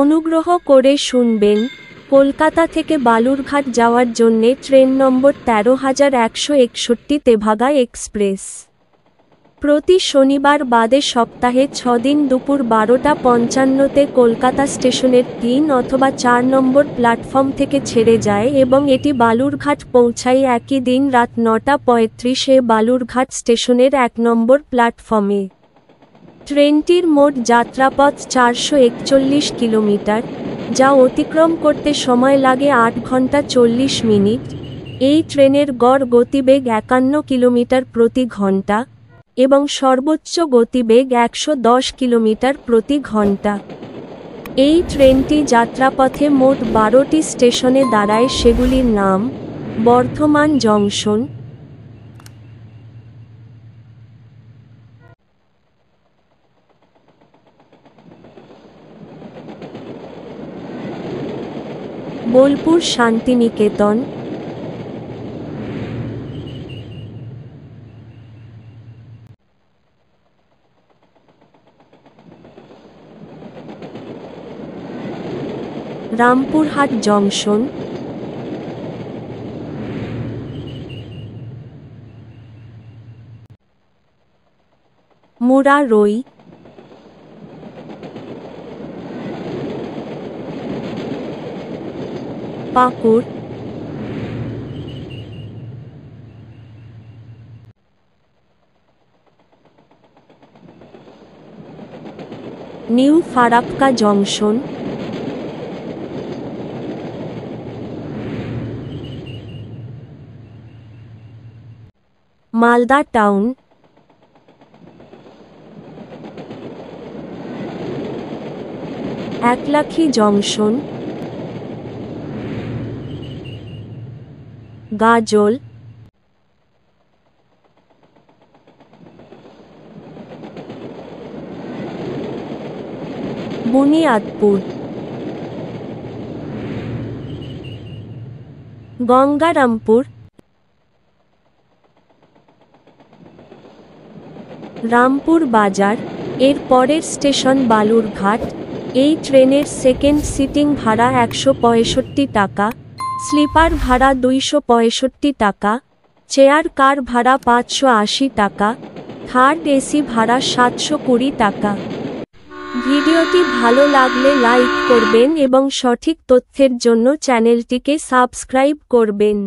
অনুগ্রহ করে শুনবেন, কলকাতা থেকে বালুরঘাট যাওয়ার জন্যে ট্রেন নম্বর ১৩,১৬১ তেভাগা এক্সপ্রেস প্রতি শনিবার বাদে সপ্তাহে ৬ দিন দুপুর ১২:৫৫ কলকাতা স্টেশনের ৩ অথবা ৪ নম্বর প্ল্যাটফর্ম থেকে ছেড়ে যায় এবং এটি বালুরঘাট পৌঁছায় একই দিন রাত ৯:৩৫ বালুরঘাট স্টেশনের ১ নম্বর প্ল্যাটফর্মে। ট্রেনটির মোট যাত্রাপথ ৪৪১ কিলোমিটার, যা অতিক্রম করতে সময় লাগে ৮ ঘন্টা ৪০ মিনিট। এই ট্রেনের গড় গতিবেগ ৫১ কিলোমিটার প্রতি ঘন্টা এবং সর্বোচ্চ গতিবেগ ১১০ কিলোমিটার প্রতি ঘন্টা। এই ট্রেনটি যাত্রাপথে মোট ১২টি স্টেশনে দাঁড়ায়, সেগুলির নাম: Bardhaman junction, Bolpur Shantiniketan, Rampurhat junction, Murarai, Pakur, new Farakka junction, Malda town, Eklakhi junction, Gazole, Buniadpur, Gangarampur, Rampur বাজার। এর পরের স্টেশন বালুরঘাট। এই ট্রেনের সেকেন্ড সিটিং ভাড়া ১৬৫ টাকা, স্লিপার ভাড়া ২৬৫ টাকা, চেয়ার কার ভাড়া ৫৮০ টাকা, থার্ড এসি ভাড়া ৭২০ টাকা। ভিডিওটি ভালো লাগলে লাইক করবেন এবং সঠিক তথ্যের জন্য চ্যানেলটিকে সাবস্ক্রাইব করবেন।